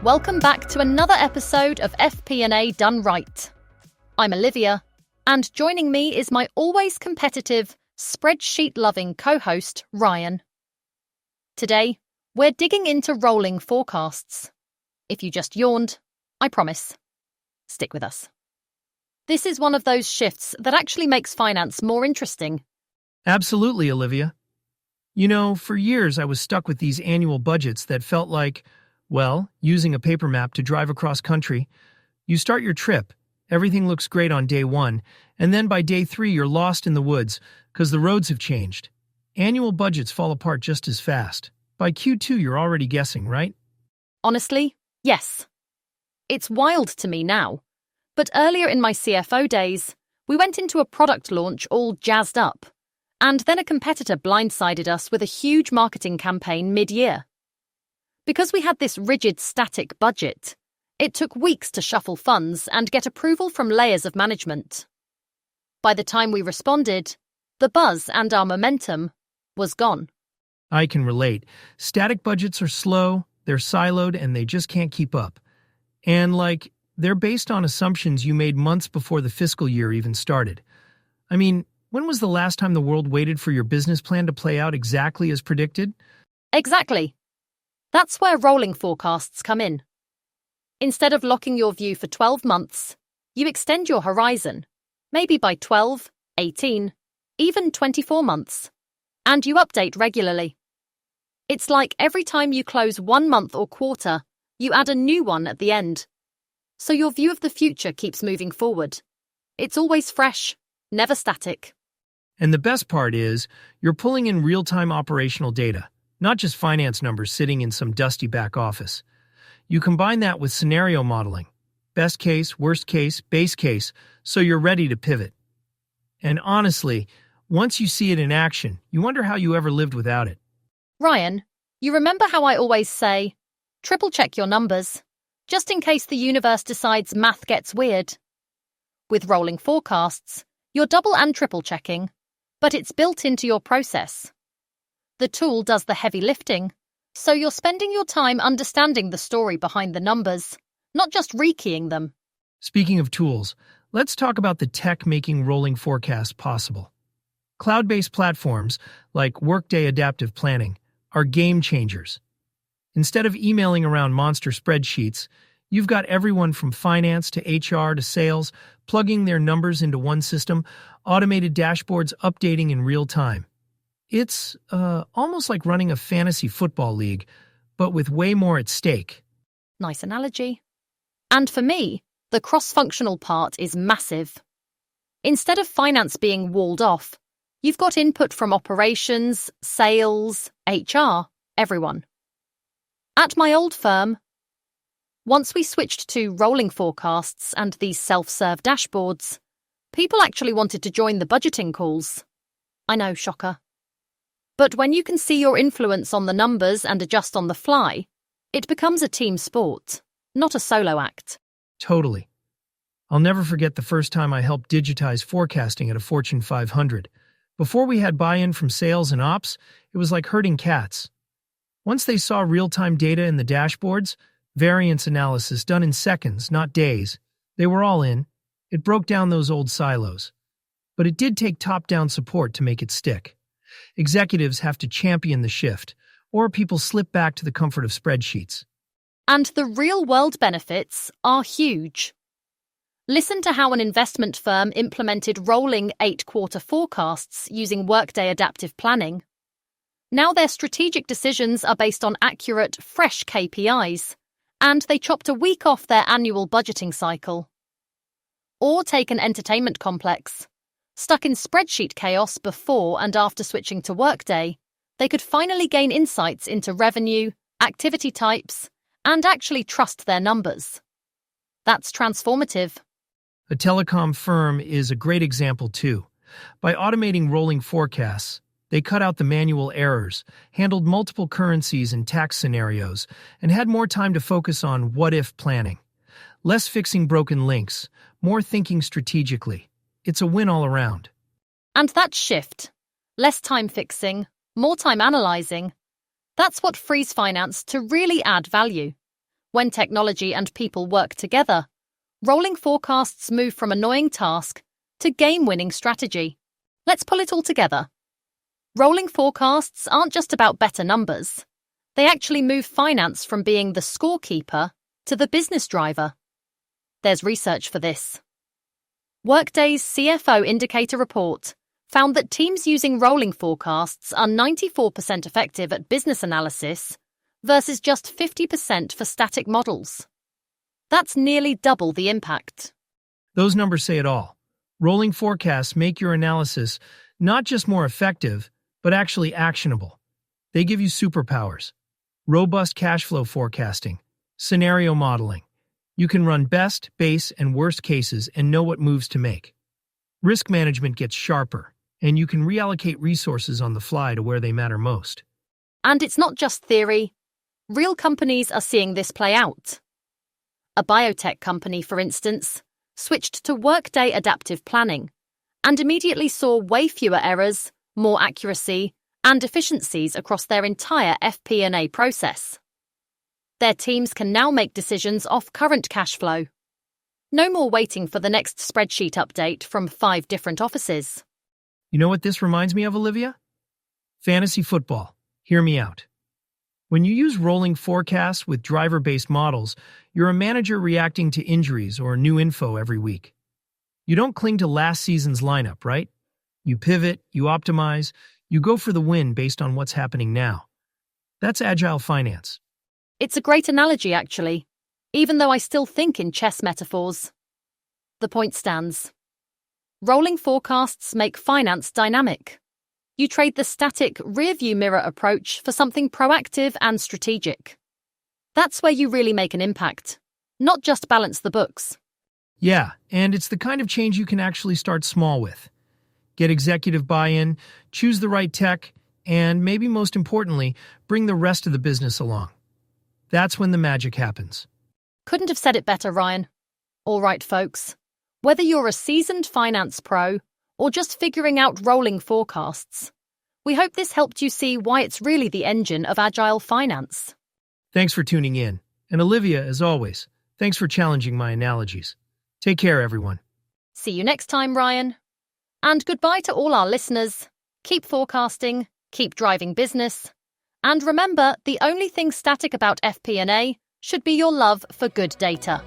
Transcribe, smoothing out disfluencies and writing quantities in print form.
Welcome back to another episode of FP&A Done Right. I'm Olivia, and joining me is my always competitive, spreadsheet-loving co-host, Ryan. Today, we're digging into rolling forecasts. If you just yawned, I promise. Stick with us. This is one of those shifts that actually makes finance more interesting. Absolutely, Olivia. You know, for years I was stuck with these annual budgets that felt like, well, using a paper map to drive across country. You start your trip, everything looks great on day 1, and then by day 3 you're lost in the woods because the roads have changed. Annual budgets fall apart just as fast. By Q2 you're already guessing, right? Honestly, yes. It's wild to me now. But earlier in my CFO days, we went into a product launch all jazzed up. And then a competitor blindsided us with a huge marketing campaign mid-year. Because we had this rigid, static budget, it took weeks to shuffle funds and get approval from layers of management. By the time we responded, the buzz and our momentum was gone. I can relate. Static budgets are slow, they're siloed, and they just can't keep up. And, they're based on assumptions you made months before the fiscal year even started. I mean, when was the last time the world waited for your business plan to play out exactly as predicted? Exactly. That's where rolling forecasts come in. Instead of locking your view for 12 months, you extend your horizon, maybe by 12, 18, even 24 months, and you update regularly. It's like every time you close 1 month or quarter, you add a new one at the end. So your view of the future keeps moving forward. It's always fresh, never static. And the best part is, you're pulling in real-time operational data, not just finance numbers sitting in some dusty back office. You combine that with scenario modeling, best case, worst case, base case, so you're ready to pivot. And honestly, once you see it in action, you wonder how you ever lived without it. Ryan, you remember how I always say, triple-check your numbers, just in case the universe decides math gets weird. With rolling forecasts, you're double and triple checking, but it's built into your process. The tool does the heavy lifting, so you're spending your time understanding the story behind the numbers, not just rekeying them. Speaking of tools, let's talk about the tech making rolling forecasts possible. Cloud-based platforms, like Workday Adaptive Planning, are game changers. Instead of emailing around monster spreadsheets, you've got everyone from finance to HR to sales plugging their numbers into one system, automated dashboards updating in real time. It's almost like running a fantasy football league, but with way more at stake. Nice analogy. And for me, the cross-functional part is massive. Instead of finance being walled off, you've got input from operations, sales, HR, everyone. At my old firm, once we switched to rolling forecasts and these self-serve dashboards, people actually wanted to join the budgeting calls. I know, shocker. But when you can see your influence on the numbers and adjust on the fly, it becomes a team sport, not a solo act. Totally. I'll never forget the first time I helped digitize forecasting at a Fortune 500. Before we had buy-in from sales and ops, it was like herding cats. Once they saw real-time data in the dashboards, variance analysis done in seconds, not days, they were all in. It broke down those old silos. But it did take top-down support to make it stick. Executives have to champion the shift, or people slip back to the comfort of spreadsheets. And the real-world benefits are huge. Listen to how an investment firm implemented rolling 8-quarter forecasts using Workday Adaptive Planning. Now their strategic decisions are based on accurate, fresh KPIs, and they chopped a week off their annual budgeting cycle. Or take an entertainment complex. Stuck in spreadsheet chaos before and after switching to Workday, they could finally gain insights into revenue, activity types, and actually trust their numbers. That's transformative. A telecom firm is a great example too. By automating rolling forecasts, they cut out the manual errors, handled multiple currencies and tax scenarios, and had more time to focus on what-if planning. Less fixing broken links, more thinking strategically. It's a win all around. And that shift, less time fixing, more time analyzing, that's what frees finance to really add value. When technology and people work together, rolling forecasts move from annoying task to game-winning strategy. Let's pull it all together. Rolling forecasts aren't just about better numbers. They actually move finance from being the scorekeeper to the business driver. There's research for this. Workday's CFO Indicator Report found that teams using rolling forecasts are 94% effective at business analysis versus just 50% for static models. That's nearly double the impact. Those numbers say it all. Rolling forecasts make your analysis not just more effective, but actually actionable. They give you superpowers. Robust cash flow forecasting, scenario modeling. You can run best, base, and worst cases and know what moves to make. Risk management gets sharper, and you can reallocate resources on the fly to where they matter most. And it's not just theory. Real companies are seeing this play out. A biotech company, for instance, switched to Workday Adaptive Planning and immediately saw way fewer errors, more accuracy, and efficiencies across their entire FP&A process. Their teams can now make decisions off current cash flow. No more waiting for the next spreadsheet update from 5 different offices. You know what this reminds me of, Olivia? Fantasy football. Hear me out. When you use rolling forecasts with driver-based models, you're a manager reacting to injuries or new info every week. You don't cling to last season's lineup, right? You pivot, you optimize, you go for the win based on what's happening now. That's Agile finance. It's a great analogy, actually, even though I still think in chess metaphors. The point stands. Rolling forecasts make finance dynamic. You trade the static rearview mirror approach for something proactive and strategic. That's where you really make an impact, not just balance the books. Yeah, and it's the kind of change you can actually start small with. Get executive buy-in, choose the right tech, and maybe most importantly, bring the rest of the business along. That's when the magic happens. Couldn't have said it better, Ryan. All right, folks. Whether you're a seasoned finance pro or just figuring out rolling forecasts, we hope this helped you see why it's really the engine of Agile finance. Thanks for tuning in. And Olivia, as always, thanks for challenging my analogies. Take care, everyone. See you next time, Ryan. And goodbye to all our listeners. Keep forecasting, keep driving business. And remember, the only thing static about FP&A should be your love for good data.